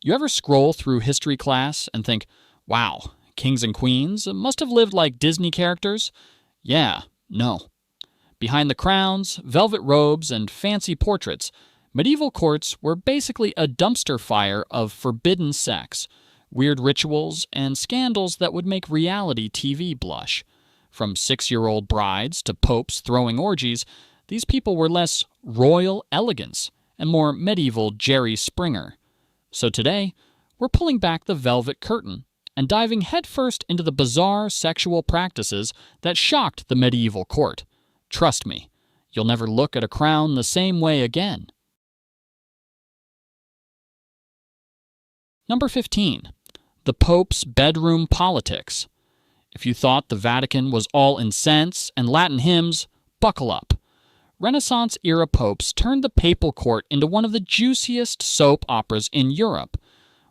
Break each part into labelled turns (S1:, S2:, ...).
S1: You ever scroll through history class and think, wow, kings and queens must have lived like Disney characters? Yeah, no. Behind the crowns, velvet robes, and fancy portraits, medieval courts were basically a dumpster fire of forbidden sex, weird rituals, and scandals that would make reality TV blush. From 6-year-old brides to popes throwing orgies, these people were less royal elegance and more medieval Jerry Springer. So today, we're pulling back the velvet curtain and diving headfirst into the bizarre sexual practices that shocked the medieval court. Trust me, you'll never look at a crown the same way again. Number 15. The Pope's bedroom politics. If you thought the Vatican was all incense and Latin hymns, buckle up. Renaissance-era popes turned the papal court into one of the juiciest soap operas in Europe.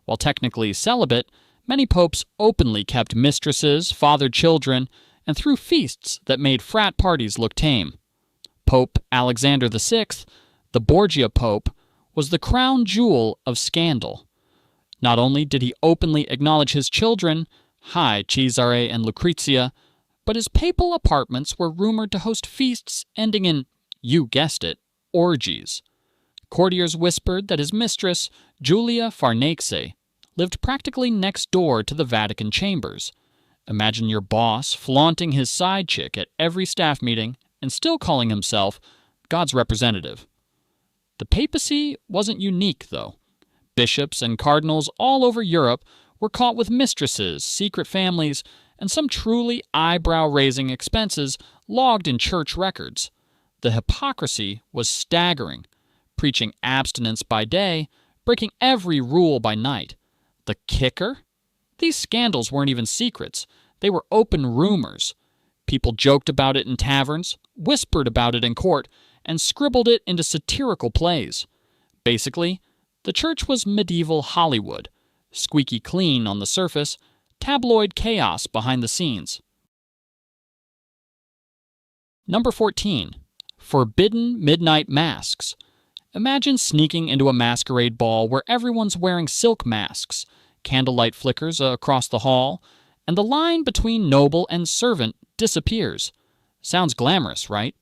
S1: While technically celibate, many popes openly kept mistresses, fathered children, and threw feasts that made frat parties look tame. Pope Alexander VI, the Borgia Pope, was the crown jewel of scandal. Not only did he openly acknowledge his children, hi Cesare and Lucrezia, but his papal apartments were rumored to host feasts ending in, you guessed it, orgies. Courtiers whispered that his mistress, Julia Farnese, lived practically next door to the Vatican chambers. Imagine your boss flaunting his side chick at every staff meeting and still calling himself God's representative. The papacy wasn't unique, though. Bishops and cardinals all over Europe were caught with mistresses, secret families, and some truly eyebrow-raising expenses logged in church records. The hypocrisy was staggering, preaching abstinence by day, breaking every rule by night. The kicker? These scandals weren't even secrets. They were open rumors. People joked about it in taverns, whispered about it in court, and scribbled it into satirical plays. Basically, the church was medieval Hollywood, squeaky clean on the surface, tabloid chaos behind the scenes. Number 14. Forbidden midnight masks. Imagine sneaking into a masquerade ball where everyone's wearing silk masks, candlelight flickers across the hall, and the line between noble and servant disappears. Sounds glamorous, right?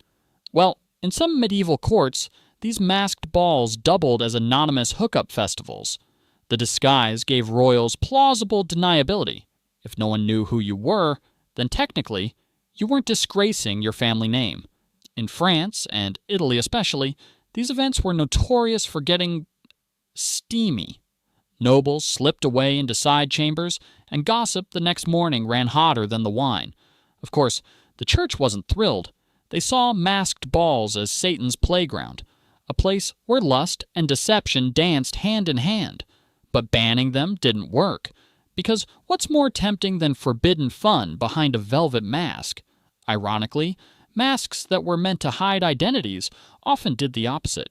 S1: Well, in some medieval courts, these masked balls doubled as anonymous hookup festivals. The disguise gave royals plausible deniability. If no one knew who you were, then technically, you weren't disgracing your family name. In France, and Italy especially, these events were notorious for getting steamy. Nobles slipped away into side chambers, and gossip the next morning ran hotter than the wine. Of course, the church wasn't thrilled. They saw masked balls as Satan's playground, a place where lust and deception danced hand in hand. But banning them didn't work, because what's more tempting than forbidden fun behind a velvet mask? Ironically, masks that were meant to hide identities often did the opposite.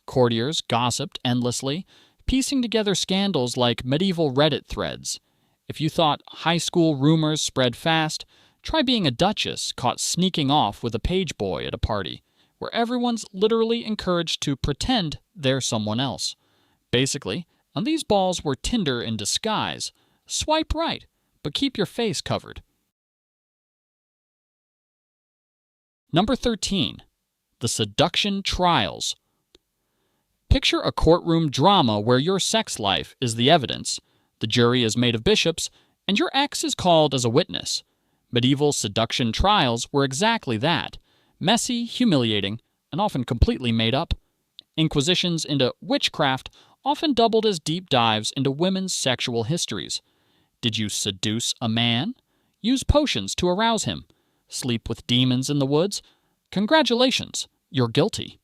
S1: Courtiers gossiped endlessly, piecing together scandals like medieval Reddit threads. If you thought high school rumors spread fast, try being a duchess caught sneaking off with a page boy at a party, where everyone's literally encouraged to pretend they're someone else. Basically, and these balls were Tinder in disguise. Swipe right, but keep your face covered. Number 13. The seduction trials. Picture a courtroom drama where your sex life is the evidence, the jury is made of bishops, and your ex is called as a witness. Medieval seduction trials were exactly that. Messy, humiliating, and often completely made up. Inquisitions into witchcraft often doubled as deep dives into women's sexual histories. Did you seduce a man? Use potions to arouse him? Sleep with demons in the woods? Congratulations, you're guilty.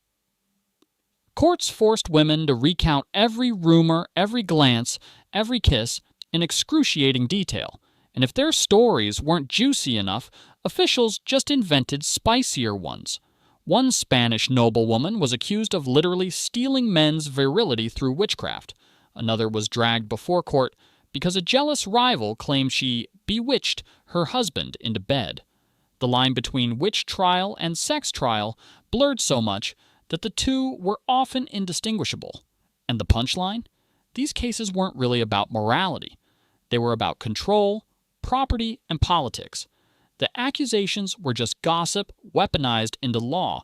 S1: Courts forced women to recount every rumor, every glance, every kiss in excruciating detail, and if their stories weren't juicy enough, officials just invented spicier ones. One Spanish noblewoman was accused of literally stealing men's virility through witchcraft. Another was dragged before court because a jealous rival claimed she bewitched her husband into bed. The line between witch trial and sex trial blurred so much that the two were often indistinguishable. And the punchline? these cases weren't really about morality. They were about control, property, and politics. The accusations were just gossip weaponized into law.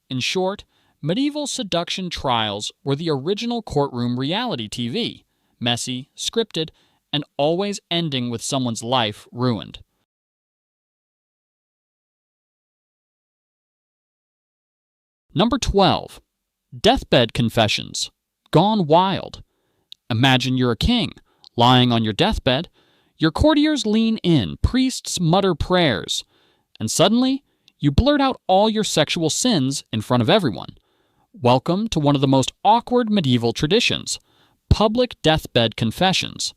S1: In short, medieval seduction trials were the original courtroom reality TV, messy, scripted, and always ending with someone's life ruined. Number 12. Deathbed confessions. Gone wild. Imagine you're a king, lying on your deathbed. Your courtiers lean in, priests mutter prayers, and suddenly you blurt out all your sexual sins in front of everyone. Welcome to one of the most awkward medieval traditions, public deathbed confessions.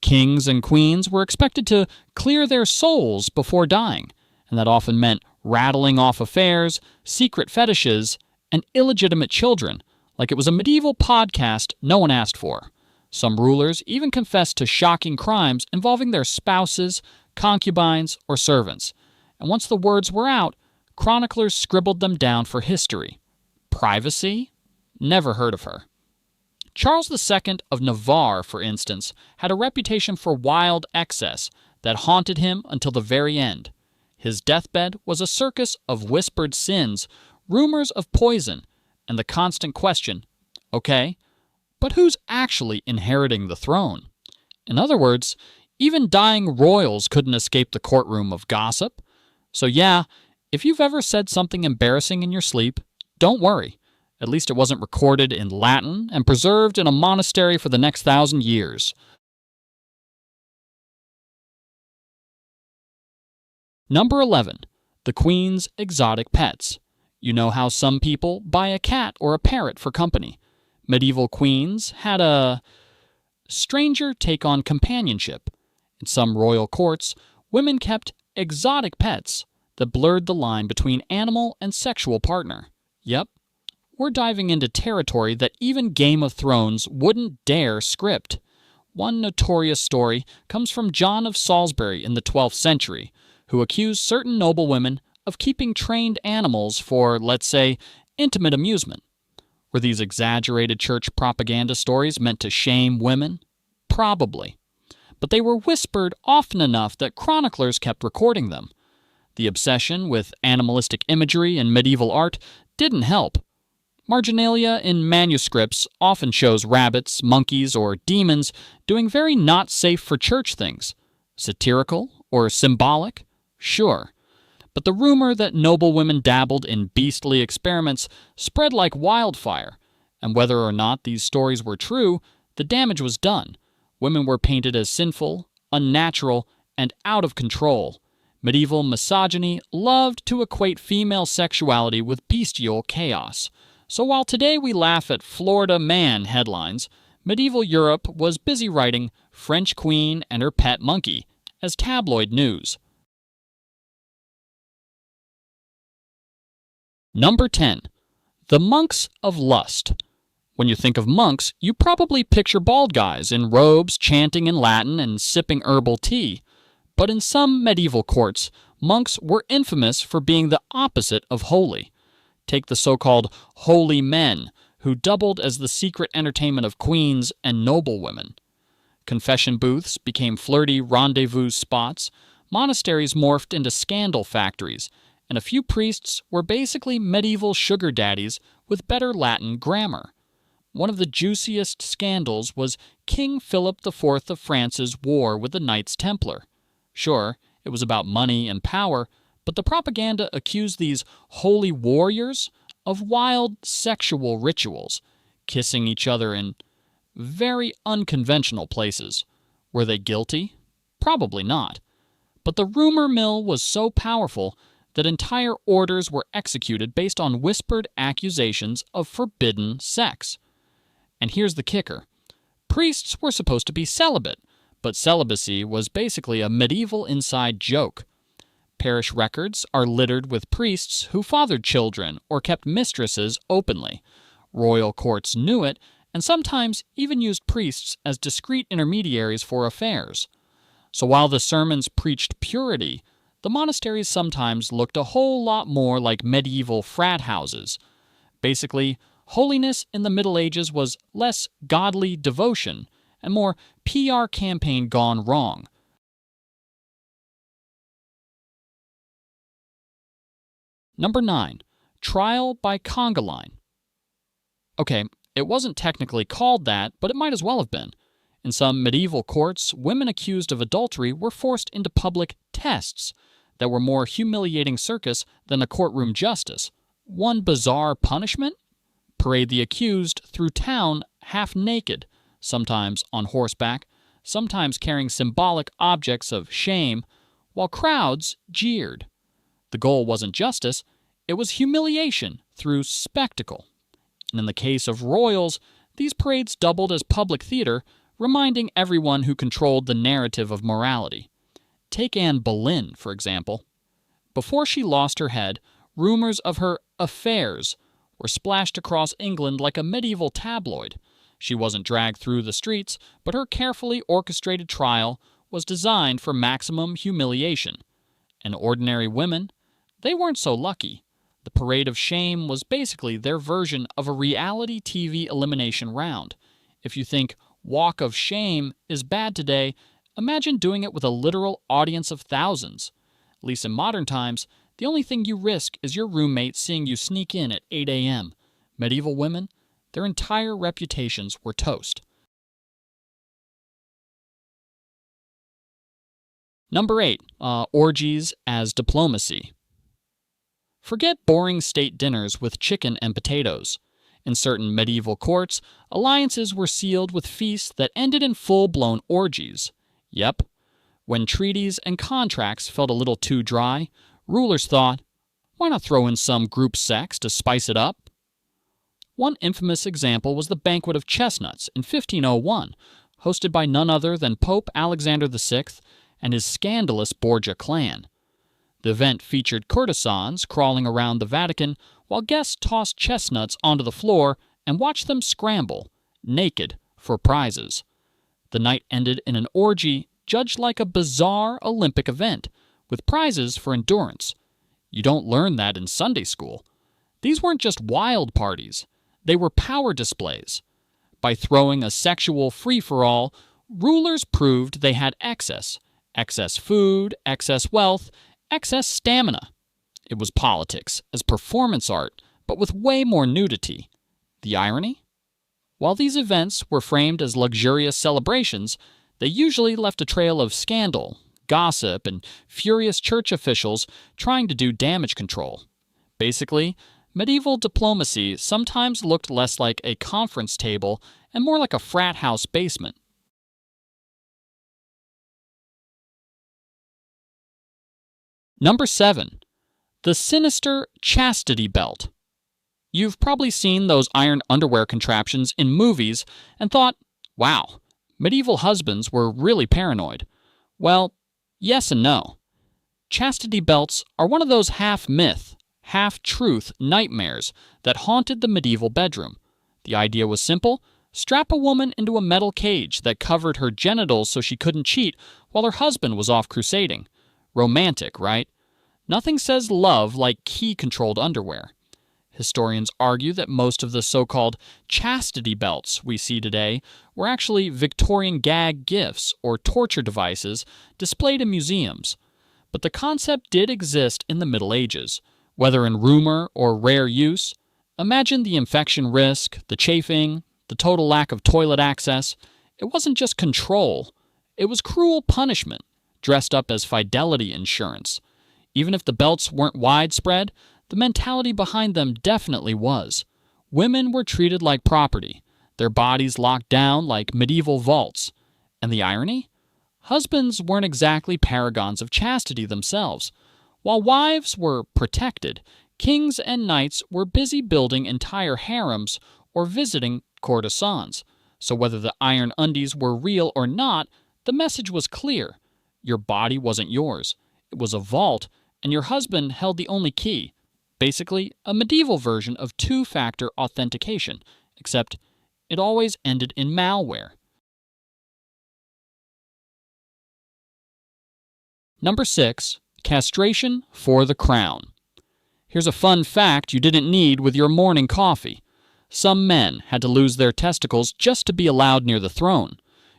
S1: Kings and queens were expected to clear their souls before dying, and that often meant rattling off affairs, secret fetishes, and illegitimate children, like it was a medieval podcast no one asked for. Some rulers even confessed to shocking crimes involving their spouses, concubines, or servants. And once the words were out, chroniclers scribbled them down for history. Privacy? Never heard of her. Charles II of Navarre, for instance, had a reputation for wild excess that haunted him until the very end. His deathbed was a circus of whispered sins, rumors of poison, and the constant question, okay, but who's actually inheriting the throne? In other words, even dying royals couldn't escape the courtroom of gossip. So yeah, if you've ever said something embarrassing in your sleep, don't worry. At least it wasn't recorded in Latin and preserved in a monastery for the next 1,000 years. Number 11. The Queen's exotic pets. You know how some people buy a cat or a parrot for company. Medieval queens had a stranger take on companionship. In some royal courts, women kept exotic pets that blurred the line between animal and sexual partner. Yep, we're diving into territory that even Game of Thrones wouldn't dare script. One notorious story comes from John of Salisbury in the 12th century, who accused certain noblewomen of keeping trained animals for, let's say, intimate amusement. Were these exaggerated church propaganda stories meant to shame women? Probably. But they were whispered often enough that chroniclers kept recording them. The obsession with animalistic imagery in medieval art didn't help. Marginalia in manuscripts often shows rabbits, monkeys, or demons doing very not safe for church things. Satirical or symbolic? Sure. But the rumor that noblewomen dabbled in beastly experiments spread like wildfire, and whether or not these stories were true, the damage was done. Women were painted as sinful, unnatural, and out of control. Medieval misogyny loved to equate female sexuality with bestial chaos. So while today we laugh at Florida man headlines, medieval Europe was busy writing French Queen and her pet monkey as tabloid news. Number 10. The Monks of Lust. When you think of monks, you probably picture bald guys in robes chanting in Latin and sipping herbal tea. But in some medieval courts, monks were infamous for being the opposite of holy. Take the so-called holy men, who doubled as the secret entertainment of queens and noblewomen. Confession booths became flirty rendezvous spots, monasteries morphed into scandal factories, and a few priests were basically medieval sugar daddies with better Latin grammar. One of the juiciest scandals was King Philip IV of France's war with the Knights Templar. Sure, it was about money and power, but the propaganda accused these holy warriors of wild sexual rituals, kissing each other in very unconventional places. Were they guilty? Probably not. But the rumor mill was so powerful that entire orders were executed based on whispered accusations of forbidden sex. And here's the kicker. Priests were supposed to be celibate, but celibacy was basically a medieval inside joke. Parish records are littered with priests who fathered children or kept mistresses openly. Royal courts knew it, and sometimes even used priests as discreet intermediaries for affairs. So while the sermons preached purity, the monasteries sometimes looked a whole lot more like medieval frat houses. Basically, Holiness in the Middle Ages was less godly devotion and more PR campaign gone wrong. Number 9. Trial by conga line. Okay, it wasn't technically called that, but it might as well have been. In some medieval courts, women accused of adultery were forced into public tests that were more humiliating circus than a courtroom justice. One bizarre punishment? Parade the accused through town half naked, sometimes on horseback, sometimes carrying symbolic objects of shame, while crowds jeered. The goal wasn't justice, it was humiliation through spectacle. And in the case of royals, these parades doubled as public theater, reminding everyone who controlled the narrative of morality. Take Anne Boleyn, for example. Before she lost her head, rumors of her affairs were splashed across England like a medieval tabloid. She wasn't dragged through the streets, but her carefully orchestrated trial was designed for maximum humiliation. And ordinary women, they weren't so lucky. The parade of shame was basically their version of a reality TV elimination round. If you think Walk of Shame is bad today, imagine doing it with a literal audience of thousands. At least in modern times, the only thing you risk is your roommate seeing you sneak in at 8 a.m. Medieval women, their entire reputations were toast. Number 8. Orgies as diplomacy. Forget boring state dinners with chicken and potatoes. In certain medieval courts, alliances were sealed with feasts that ended in full-blown orgies. Yep. When treaties and contracts felt a little too dry, rulers thought, why not throw in some group sex to spice it up? One infamous example was the Banquet of Chestnuts in 1501, hosted by none other than Pope Alexander VI and his scandalous Borgia clan. The event featured courtesans crawling around the Vatican while guests tossed chestnuts onto the floor and watched them scramble, naked, for prizes. The night ended in an orgy judged like a bizarre Olympic event, with prizes for endurance. You don't learn that in Sunday school. These weren't just wild parties. They were power displays. By throwing a sexual free-for-all, rulers proved they had excess food, excess wealth, excess stamina. It was politics as performance art, but with way more nudity. The irony? While these events were framed as luxurious celebrations, they usually left a trail of scandal, gossip, and furious church officials trying to do damage control. Basically, medieval diplomacy sometimes looked less like a conference table and more like a frat house basement. Number 7. The sinister chastity belt. You've probably seen those iron underwear contraptions in movies and thought, wow, medieval husbands were really paranoid. Well, yes and no. Chastity belts are one of those half-myth, half-truth nightmares that haunted the medieval bedroom. The idea was simple: strap a woman into a metal cage that covered her genitals so she couldn't cheat while her husband was off crusading. Romantic, right? Nothing says love like key-controlled underwear. Historians argue that most of the so-called chastity belts we see today were actually Victorian gag gifts or torture devices displayed in museums. But the concept did exist in the Middle Ages, whether in rumor or rare use. Imagine the infection risk, the chafing, the total lack of toilet access. It wasn't just control. It was cruel punishment, dressed up as fidelity insurance. Even if the belts weren't widespread, the mentality behind them definitely was. Women were treated like property, their bodies locked down like medieval vaults. And the irony? Husbands weren't exactly paragons of chastity themselves. While wives were protected, kings and knights were busy building entire harems or visiting courtesans. So whether the iron undies were real or not, the message was clear. Your body wasn't yours. It was a vault, and your husband held the only key. Basically, a medieval version of two-factor authentication, except it always ended in malware. Number 6. Castration for the crown. Here's a fun fact you didn't need with your morning coffee. Some men had to lose their testicles just to be allowed near the throne.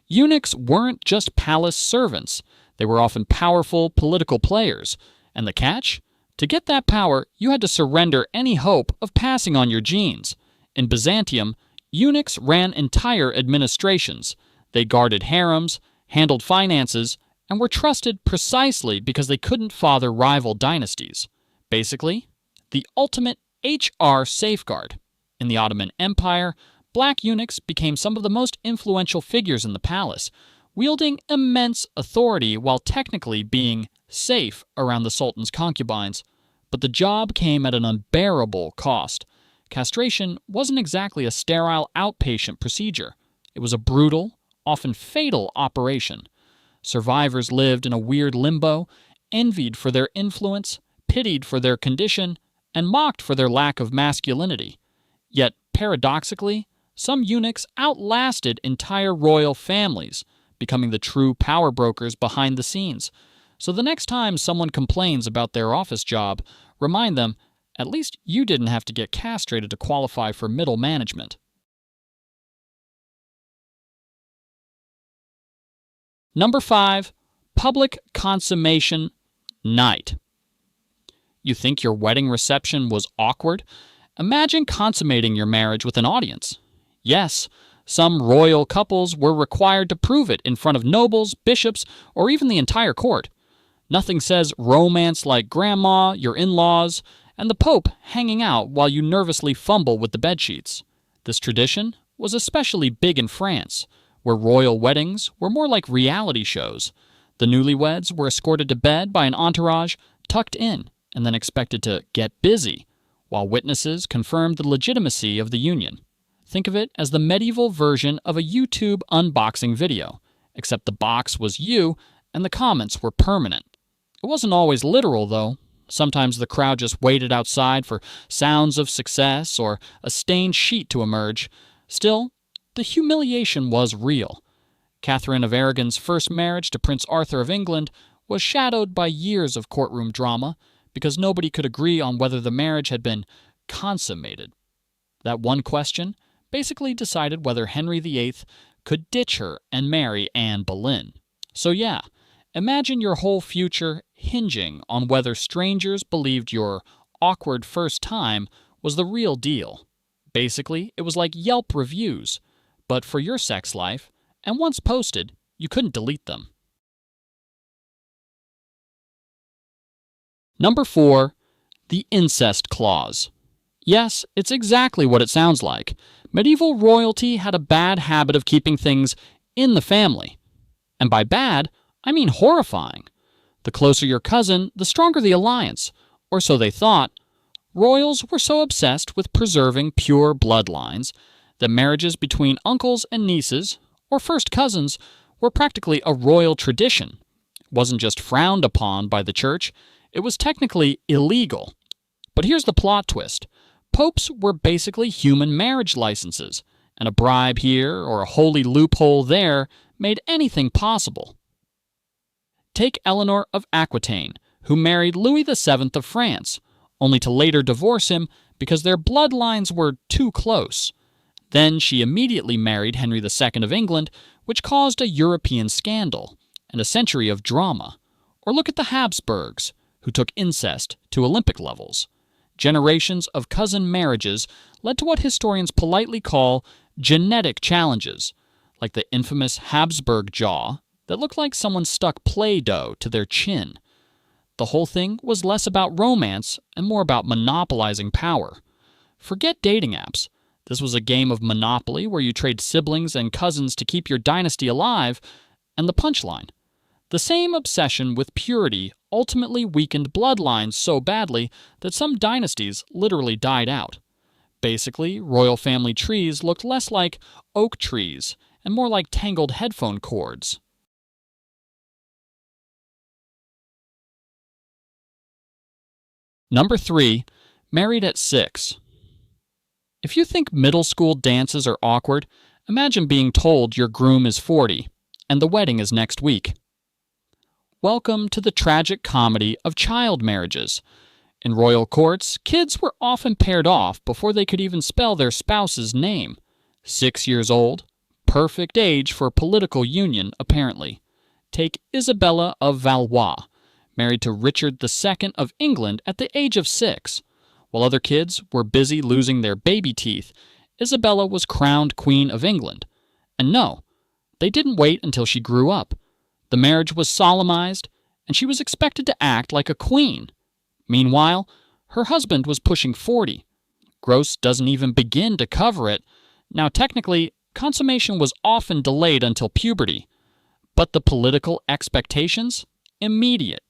S1: Eunuchs weren't just palace servants. They were often powerful political players. And the catch? To get that power, you had to surrender any hope of passing on your genes. In Byzantium, eunuchs ran entire administrations. They guarded harems, handled finances, and were trusted precisely because they couldn't father rival dynasties. Basically, the ultimate HR safeguard. In the Ottoman Empire, black eunuchs became some of the most influential figures in the palace, wielding immense authority while technically being safe around the sultan's concubines. But the job came at an unbearable cost. Castration wasn't exactly a sterile outpatient procedure. It was a brutal, often fatal operation. Survivors lived in a weird limbo, envied for their influence, pitied for their condition, and mocked for their lack of masculinity. Yet, paradoxically, some eunuchs outlasted entire royal families, becoming the true power brokers behind the scenes. So the next time someone complains about their office job, remind them, at least you didn't have to get castrated to qualify for middle management. Number 5. Public consummation night. You think your wedding reception was awkward? Imagine consummating your marriage with an audience. Yes, some royal couples were required to prove it in front of nobles, bishops, or even the entire court. Nothing says romance like grandma, your in-laws, and the Pope hanging out while you nervously fumble with the bedsheets. This tradition was especially big in France, where royal weddings were more like reality shows. The newlyweds were escorted to bed by an entourage tucked in and then expected to get busy, while witnesses confirmed the legitimacy of the union. Think of it as the medieval version of a YouTube unboxing video, except the box was you and the comments were permanent. It wasn't always literal, though. Sometimes the crowd just waited outside for sounds of success or a stained sheet to emerge. Still, the humiliation was real. Catherine of Aragon's first marriage to Prince Arthur of England was shadowed by years of courtroom drama because nobody could agree on whether the marriage had been consummated. That one question basically decided whether Henry VIII could ditch her and marry Anne Boleyn. So yeah, imagine your whole future hinging on whether strangers believed your awkward first time was the real deal. Basically, it was like Yelp reviews, but for your sex life, and once posted, you couldn't delete them. Number 4. The incest clause. Yes, it's exactly what it sounds like. Medieval royalty had a bad habit of keeping things in the family. And by bad, I mean horrifying. The closer your cousin, the stronger the alliance, or so they thought. Royals were so obsessed with preserving pure bloodlines that marriages between uncles and nieces, or first cousins, were practically a royal tradition. It wasn't just frowned upon by the church, it was technically illegal. But here's the plot twist. Popes were basically human marriage licenses, and a bribe here or a holy loophole there made anything possible. Take Eleanor of Aquitaine, who married Louis VII of France, only to later divorce him because their bloodlines were too close. Then she immediately married Henry II of England, which caused a European scandal and a century of drama. Or look at the Habsburgs, who took incest to Olympic levels. Generations of cousin marriages led to what historians politely call genetic challenges, like the infamous Habsburg jaw that looked like someone stuck Play-Doh to their chin. The whole thing was less about romance and more about monopolizing power. Forget dating apps. This was a game of Monopoly where you trade siblings and cousins to keep your dynasty alive, and the punchline. The same obsession with purity ultimately weakened bloodlines so badly that some dynasties literally died out. Basically, royal family trees looked less like oak trees and more like tangled headphone cords. Number 3. Married at 6. If you think middle school dances are awkward, imagine being told your groom is 40 and the wedding is next week. Welcome to the tragic comedy of child marriages. In royal courts, kids were often paired off before they could even spell their spouse's name. 6 years old, perfect age for political union, apparently. Take Isabella of Valois, married to Richard II of England at the age of 6. While other kids were busy losing their baby teeth, Isabella was crowned Queen of England. And no, they didn't wait until she grew up. The marriage was solemnized, and she was expected to act like a queen. Meanwhile, her husband was pushing 40. Gross doesn't even begin to cover it. Now, technically, consummation was often delayed until puberty. But the political expectations? Immediate.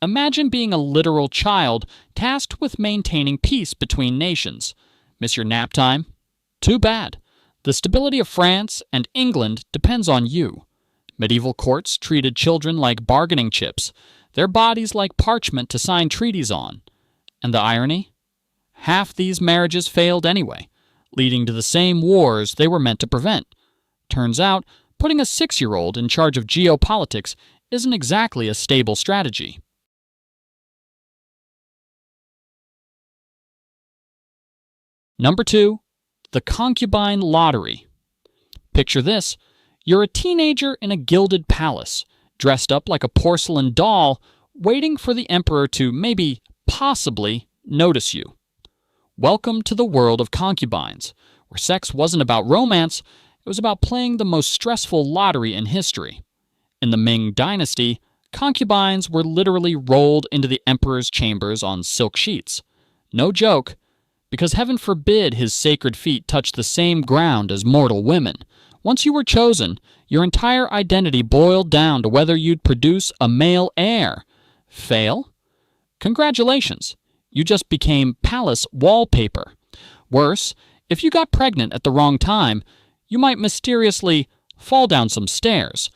S1: Imagine being a literal child tasked with maintaining peace between nations. Miss your nap time? Too bad. The stability of France and England depends on you. Medieval courts treated children like bargaining chips, their bodies like parchment to sign treaties on. And the irony? Half these marriages failed anyway, leading to the same wars they were meant to prevent. Turns out, putting a 6-year-old in charge of geopolitics isn't exactly a stable strategy. Number 2, the concubine lottery. Picture this. You're a teenager in a gilded palace, dressed up like a porcelain doll, waiting for the emperor to maybe, possibly, notice you. Welcome to the world of concubines, where sex wasn't about romance, it was about playing the most stressful lottery in history. In the Ming dynasty, concubines were literally rolled into the emperor's chambers on silk sheets. No joke, because heaven forbid his sacred feet touched the same ground as mortal women. Once you were chosen, your entire identity boiled down to whether you'd produce a male heir. Fail? Congratulations, you just became palace wallpaper. Worse, if you got pregnant at the wrong time, you might mysteriously fall down some stairs.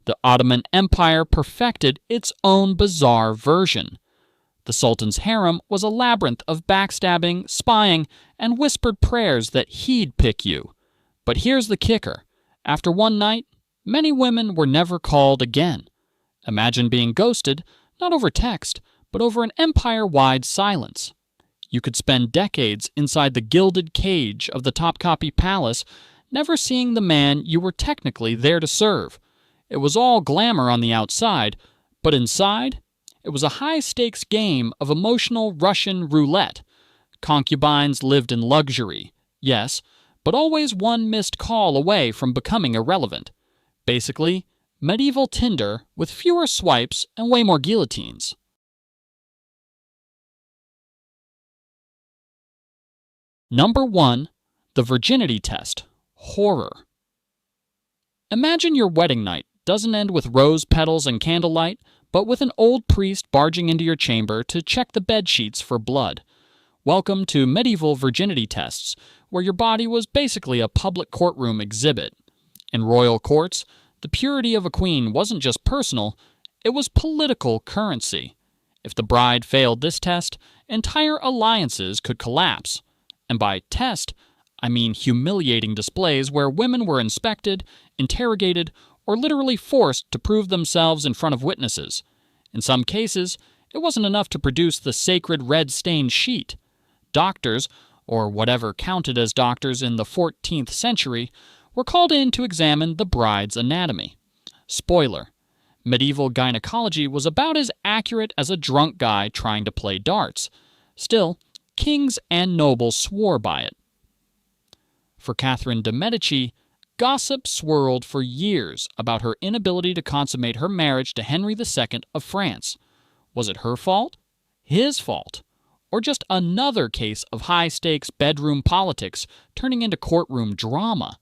S1: The Ottoman Empire perfected its own bizarre version. The Sultan's harem was a labyrinth of backstabbing, spying, and whispered prayers that he'd pick you. But here's the kicker. After one night, many women were never called again. Imagine being ghosted, not over text, but over an empire-wide silence. You could spend decades inside the gilded cage of the Topkapi Palace, never seeing the man you were technically there to serve. It was all glamour on the outside, but inside, it was a high-stakes game of emotional Russian roulette. Concubines lived in luxury, yes, but always one missed call away from becoming irrelevant. Basically, medieval Tinder with fewer swipes and way more guillotines. Number 1, the virginity test. Horror. Imagine your wedding night doesn't end with rose petals and candlelight, but with an old priest barging into your chamber to check the bed sheets for blood. Welcome to medieval virginity tests, where your body was basically a public courtroom exhibit. In royal courts, the purity of a queen wasn't just personal, it was political currency. If the bride failed this test, entire alliances could collapse. And by test, I mean humiliating displays where women were inspected, interrogated, or literally forced to prove themselves in front of witnesses. In some cases, it wasn't enough to produce the sacred red-stained sheet. Doctors, or whatever counted as doctors in the 14th century, were called in to examine the bride's anatomy. Spoiler: medieval gynecology was about as accurate as a drunk guy trying to play darts. Still, kings and nobles swore by it. For Catherine de' Medici, gossip swirled for years about her inability to consummate her marriage to Henry II of France. Was it her fault? His fault? Or just another case of high-stakes bedroom politics turning into courtroom drama?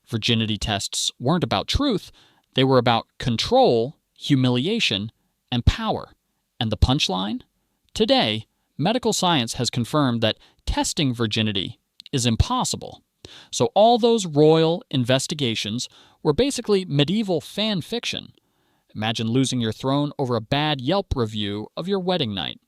S1: Virginity tests weren't about truth. They were about control, humiliation, and power. And the punchline? Today, medical science has confirmed that testing virginity is impossible. So all those royal investigations were basically medieval fan fiction. Imagine losing your throne over a bad Yelp review of your wedding night.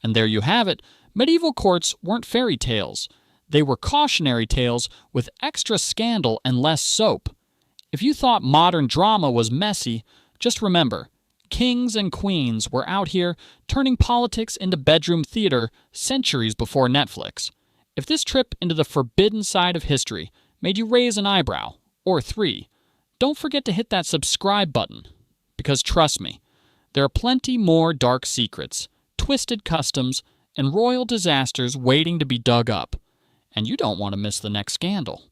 S1: And there you have it. Medieval courts weren't fairy tales. They were cautionary tales with extra scandal and less soap. If you thought modern drama was messy, just remember, kings and queens were out here turning politics into bedroom theater centuries before Netflix. If this trip into the forbidden side of history made you raise an eyebrow, or three, don't forget to hit that subscribe button. Because trust me, there are plenty more dark secrets, twisted customs, and royal disasters waiting to be dug up. And you don't want to miss the next scandal.